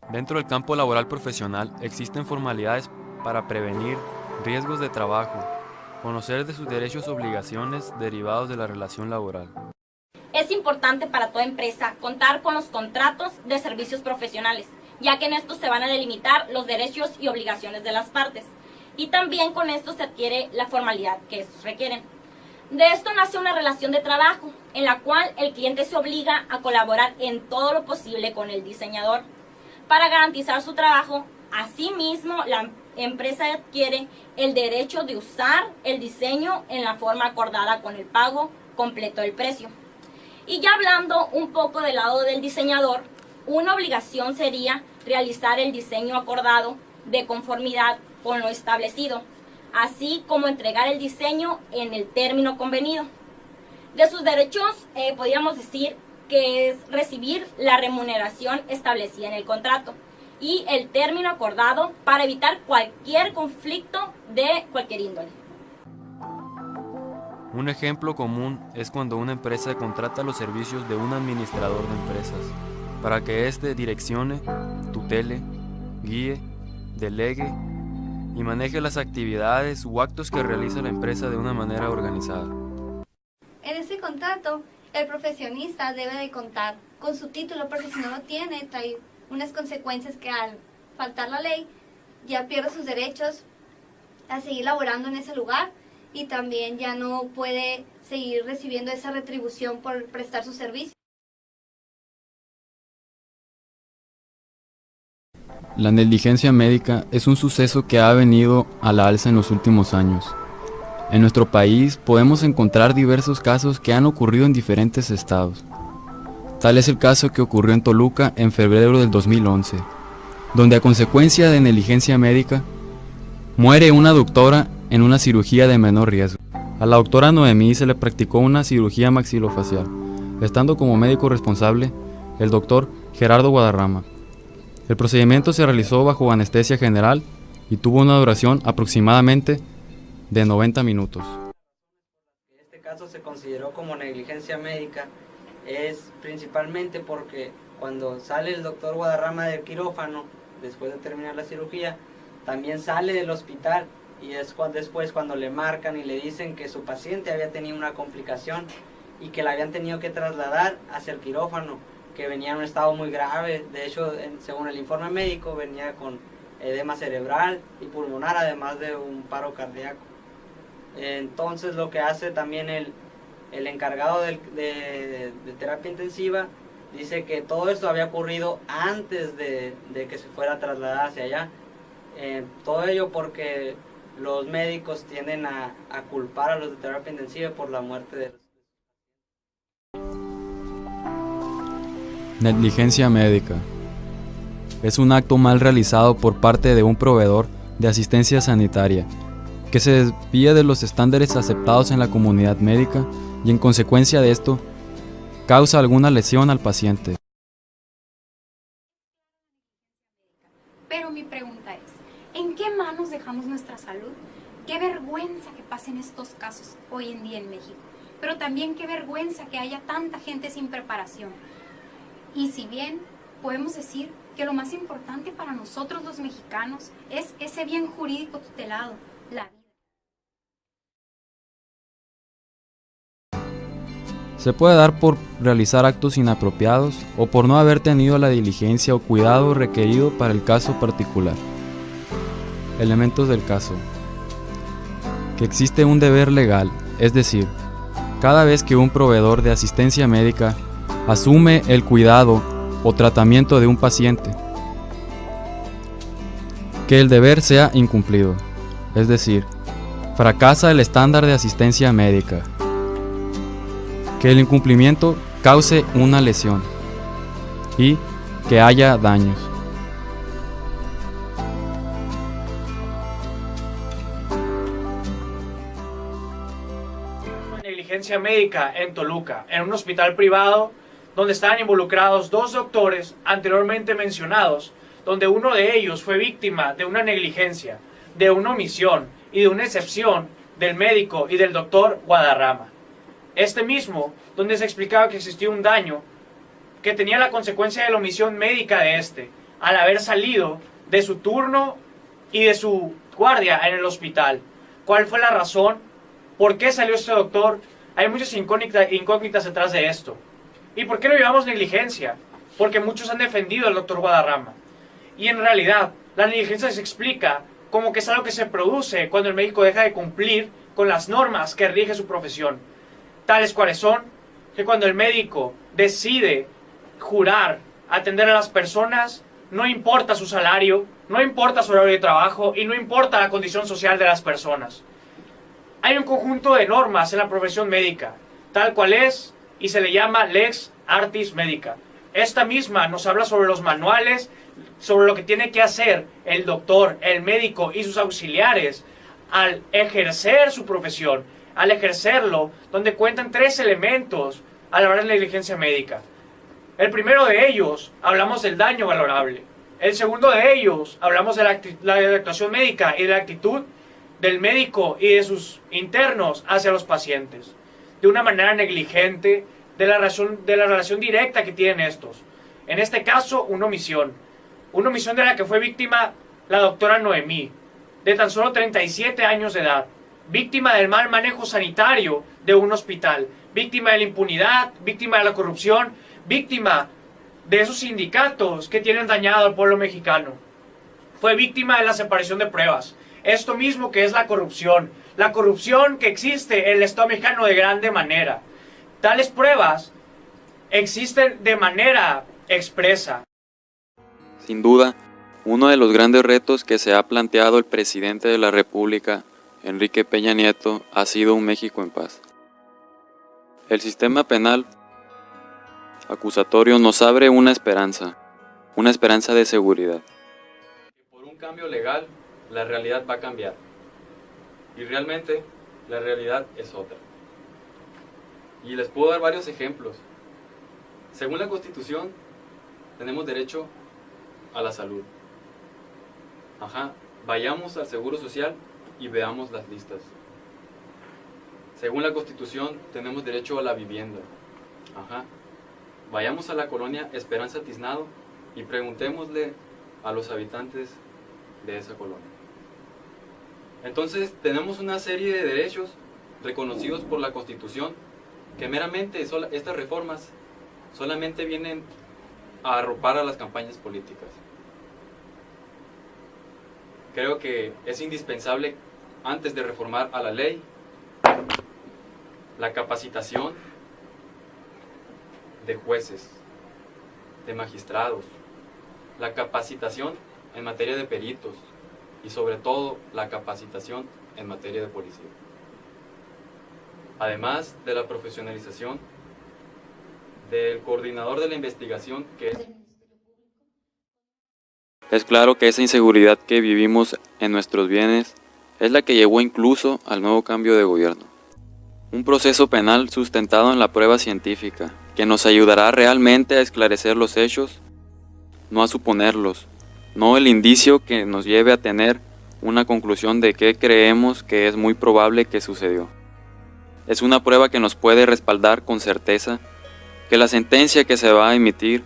Dentro del campo laboral profesional existen formalidades para prevenir riesgos de trabajo, conocer de sus derechos y obligaciones derivados de la relación laboral. Es importante para toda empresa contar con los contratos de servicios profesionales, ya que en estos se van a delimitar los derechos y obligaciones de las partes, y también con esto se adquiere la formalidad que estos requieren. De esto nace una relación de trabajo, en la cual el cliente se obliga a colaborar en todo lo posible con el diseñador. Para garantizar su trabajo, asimismo, la empresa adquiere el derecho de usar el diseño en la forma acordada con el pago completo del precio. Y ya hablando un poco del lado del diseñador, una obligación sería realizar el diseño acordado de conformidad con lo establecido, así como entregar el diseño en el término convenido. De sus derechos, podríamos decir que es recibir la remuneración establecida en el contrato y el término acordado para evitar cualquier conflicto de cualquier índole. Un ejemplo común es cuando una empresa contrata los servicios de un administrador de empresas para que éste direccione, tutele, guíe, delegue y maneje las actividades u actos que realiza la empresa de una manera organizada. En ese contrato, el profesionista debe de contar con su título, porque si no lo tiene, trae unas consecuencias que al faltar la ley ya pierde sus derechos a seguir laborando en ese lugar y también ya no puede seguir recibiendo esa retribución por prestar su servicio. La negligencia médica es un suceso que ha venido a la alza en los últimos años. En nuestro país podemos encontrar diversos casos que han ocurrido en diferentes estados. Tal es el caso que ocurrió en Toluca en febrero del 2011, donde a consecuencia de negligencia médica, muere una doctora en una cirugía de menor riesgo. A la doctora Noemí se le practicó una cirugía maxilofacial, estando como médico responsable el doctor Gerardo Guadarrama. El procedimiento se realizó bajo anestesia general y tuvo una duración aproximadamente de 90 minutos. Este caso se consideró como negligencia médica es principalmente porque cuando sale el doctor Guadarrama del quirófano, después de terminar la cirugía, también sale del hospital y es después cuando le marcan y le dicen que su paciente había tenido una complicación y que la habían tenido que trasladar hacia el quirófano, que venía en un estado muy grave. De hecho, según el informe médico, venía con edema cerebral y pulmonar, además de un paro cardíaco. Entonces lo que hace también el encargado de terapia intensiva, dice que todo esto había ocurrido antes de que se fuera trasladada hacia allá. Todo ello porque los médicos tienden a culpar a los de terapia intensiva por la muerte de los. Negligencia médica. Es un acto mal realizado por parte de un proveedor de asistencia sanitaria que se desvía de los estándares aceptados en la comunidad médica y en consecuencia de esto causa alguna lesión al paciente. Pero mi pregunta es, ¿en qué manos dejamos nuestra salud? Qué vergüenza que pasen estos casos hoy en día en México, pero también qué vergüenza que haya tanta gente sin preparación. Y si bien podemos decir que lo más importante para nosotros los mexicanos es ese bien jurídico tutelado, la vida. Se puede dar por realizar actos inapropiados o por no haber tenido la diligencia o cuidado requerido para el caso particular. Elementos del caso. Que existe un deber legal, es decir, cada vez que un proveedor de asistencia médica asume el cuidado o tratamiento de un paciente, que el deber sea incumplido, es decir, fracasa el estándar de asistencia médica, que el incumplimiento cause una lesión y que haya daños. Negligencia médica en Toluca, en un hospital privado donde estaban involucrados dos doctores anteriormente mencionados, donde uno de ellos fue víctima de una negligencia, de una omisión y de una excepción del médico y del doctor Guadarrama. Este mismo, donde se explicaba que existía un daño que tenía la consecuencia de la omisión médica de este, al haber salido de su turno y de su guardia en el hospital. ¿Cuál fue la razón? ¿Por qué salió este doctor? Hay muchas incógnitas detrás de esto. ¿Y por qué no llevamos negligencia? Porque muchos han defendido al doctor Guadarrama. Y en realidad, la negligencia se explica como que es algo que se produce cuando el médico deja de cumplir con las normas que rige su profesión. Tales cuales son que cuando el médico decide jurar atender a las personas, no importa su salario, no importa su horario de trabajo y no importa la condición social de las personas. Hay un conjunto de normas en la profesión médica, tal cual es, y se le llama Lex Artis Medica. Esta misma nos habla sobre los manuales, sobre lo que tiene que hacer el doctor, el médico y sus auxiliares al ejercer su profesión, al ejercerlo, donde cuentan 3 elementos a la hora de la negligencia médica. El primero de ellos, hablamos del daño valorable. El segundo de ellos, hablamos de la actuación médica y de la actitud del médico y de sus internos hacia los pacientes. De una manera negligente, de la relación directa que tienen estos. En este caso, una omisión. Una omisión de la que fue víctima la doctora Noemí, de tan solo 37 años de edad. Víctima del mal manejo sanitario de un hospital. Víctima de la impunidad, víctima de la corrupción, víctima de esos sindicatos que tienen dañado al pueblo mexicano. Fue víctima de la separación de pruebas. Esto mismo que es la corrupción que existe en el Estado mexicano de grande manera. Tales pruebas existen de manera expresa. Sin duda, uno de los grandes retos que se ha planteado el presidente de la República, Enrique Peña Nieto, ha sido un México en paz. El sistema penal acusatorio nos abre una esperanza de seguridad. Por un cambio legal, la realidad va a cambiar. Y realmente, la realidad es otra. Y les puedo dar varios ejemplos. Según la Constitución, tenemos derecho a la salud. Vayamos al Seguro Social y veamos las listas. Según la Constitución, tenemos derecho a la vivienda. Vayamos a la colonia Esperanza Tiznado y preguntémosle a los habitantes de esa colonia. Entonces, tenemos una serie de derechos reconocidos por la Constitución que meramente estas reformas solamente vienen a arropar a las campañas políticas. Creo que es indispensable, antes de reformar a la ley, la capacitación de jueces, de magistrados, la capacitación en materia de peritos y sobre todo la capacitación en materia de policía. Además de la profesionalización del coordinador de la investigación, que es claro que esa inseguridad que vivimos en nuestros bienes es la que llevó incluso al nuevo cambio de gobierno. Un proceso penal sustentado en la prueba científica, que nos ayudará realmente a esclarecer los hechos, no a suponerlos, no el indicio que nos lleve a tener una conclusión de qué creemos que es muy probable que sucedió. Es una prueba que nos puede respaldar con certeza que la sentencia que se va a emitir,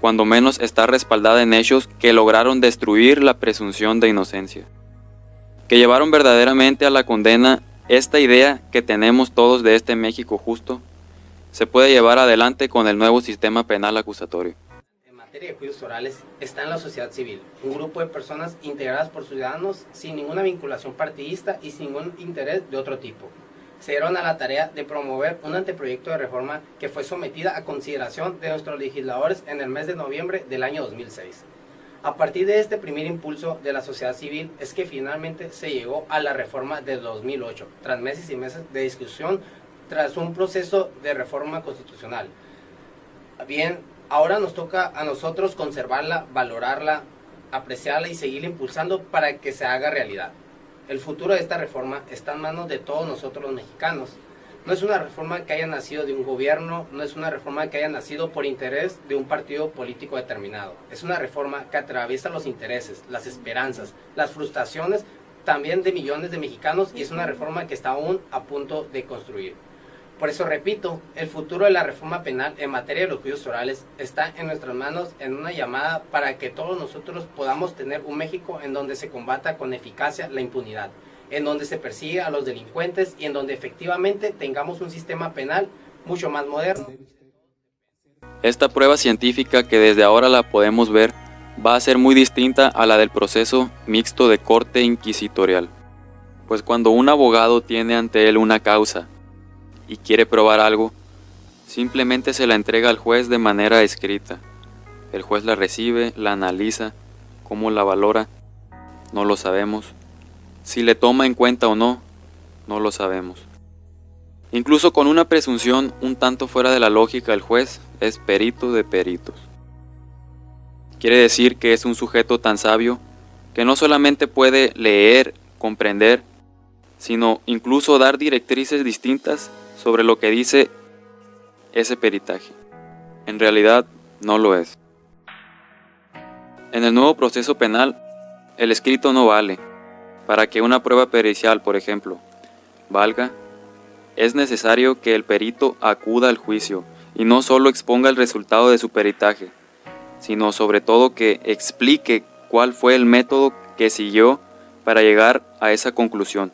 cuando menos está respaldada en hechos que lograron destruir la presunción de inocencia, que llevaron verdaderamente a la condena esta idea que tenemos todos de este México justo, se puede llevar adelante con el nuevo sistema penal acusatorio. En materia de juicios orales está en la sociedad civil, un grupo de personas integradas por ciudadanos sin ninguna vinculación partidista y sin ningún interés de otro tipo. Se dieron a la tarea de promover un anteproyecto de reforma que fue sometida a consideración de nuestros legisladores en el mes de noviembre del año 2006. A partir de este primer impulso de la sociedad civil es que finalmente se llegó a la reforma del 2008, tras meses y meses de discusión, tras un proceso de reforma constitucional. Bien, ahora nos toca a nosotros conservarla, valorarla, apreciarla y seguirla impulsando para que se haga realidad. El futuro de esta reforma está en manos de todos nosotros los mexicanos. No es una reforma que haya nacido de un gobierno, no es una reforma que haya nacido por interés de un partido político determinado. Es una reforma que atraviesa los intereses, las esperanzas, las frustraciones también de millones de mexicanos y es una reforma que está aún a punto de construir. Por eso repito, el futuro de la reforma penal en materia de los juicios orales está en nuestras manos, en una llamada para que todos nosotros podamos tener un México en donde se combata con eficacia la impunidad, en donde se persigue a los delincuentes y en donde efectivamente tengamos un sistema penal mucho más moderno. Esta prueba científica, que desde ahora la podemos ver, va a ser muy distinta a la del proceso mixto de corte inquisitorial. Pues cuando un abogado tiene ante él una causa y quiere probar algo, simplemente se la entrega al juez de manera escrita. El juez la recibe, la analiza, cómo la valora, no lo sabemos. Si le toma en cuenta o no, no lo sabemos. Incluso con una presunción un tanto fuera de la lógica, el juez es perito de peritos. Quiere decir que es un sujeto tan sabio que no solamente puede leer, comprender, sino incluso dar directrices distintas sobre lo que dice ese peritaje. En realidad, no lo es. En el nuevo proceso penal, el escrito no vale. Para que una prueba pericial, por ejemplo, valga, es necesario que el perito acuda al juicio y no solo exponga el resultado de su peritaje, sino sobre todo que explique cuál fue el método que siguió para llegar a esa conclusión,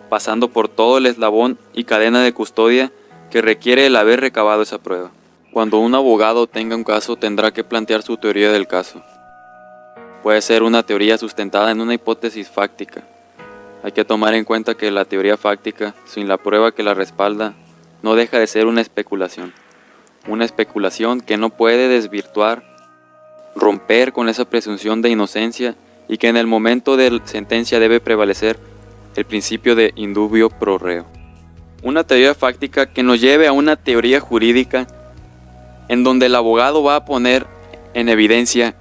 pasando por todo el eslabón y cadena de custodia que requiere el haber recabado esa prueba. Cuando un abogado tenga un caso, tendrá que plantear su teoría del caso. Puede ser una teoría sustentada en una hipótesis fáctica. Hay que tomar en cuenta que la teoría fáctica, sin la prueba que la respalda, no deja de ser una especulación. Una especulación que no puede desvirtuar, romper con esa presunción de inocencia y que en el momento de sentencia debe prevalecer el principio de indubio pro reo. Una teoría fáctica que nos lleve a una teoría jurídica en donde el abogado va a poner en evidencia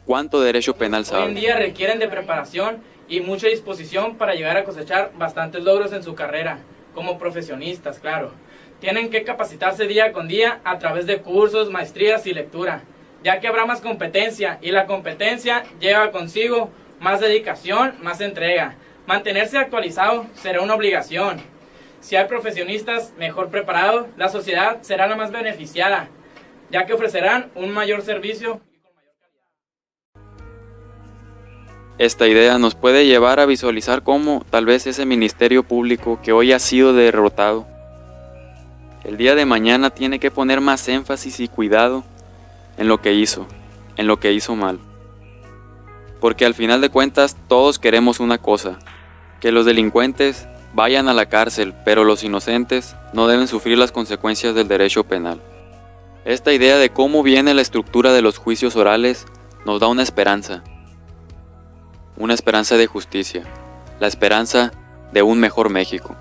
cuánto derecho penal sabe. Hoy en día requieren de preparación y mucha disposición para llegar a cosechar bastantes logros en su carrera, como profesionistas, claro. Tienen que capacitarse día con día a través de cursos, maestrías y lectura, ya que habrá más competencia y la competencia lleva consigo más dedicación, más entrega. Mantenerse actualizado será una obligación. Si hay profesionistas mejor preparados, la sociedad será la más beneficiada, ya que ofrecerán un mayor servicio. Esta idea nos puede llevar a visualizar cómo tal vez ese ministerio público que hoy ha sido derrotado, el día de mañana tiene que poner más énfasis y cuidado en lo que hizo mal. Porque al final de cuentas todos queremos una cosa, que los delincuentes vayan a la cárcel, pero los inocentes no deben sufrir las consecuencias del derecho penal. Esta idea de cómo viene la estructura de los juicios orales nos da una esperanza de justicia, la esperanza de un mejor México.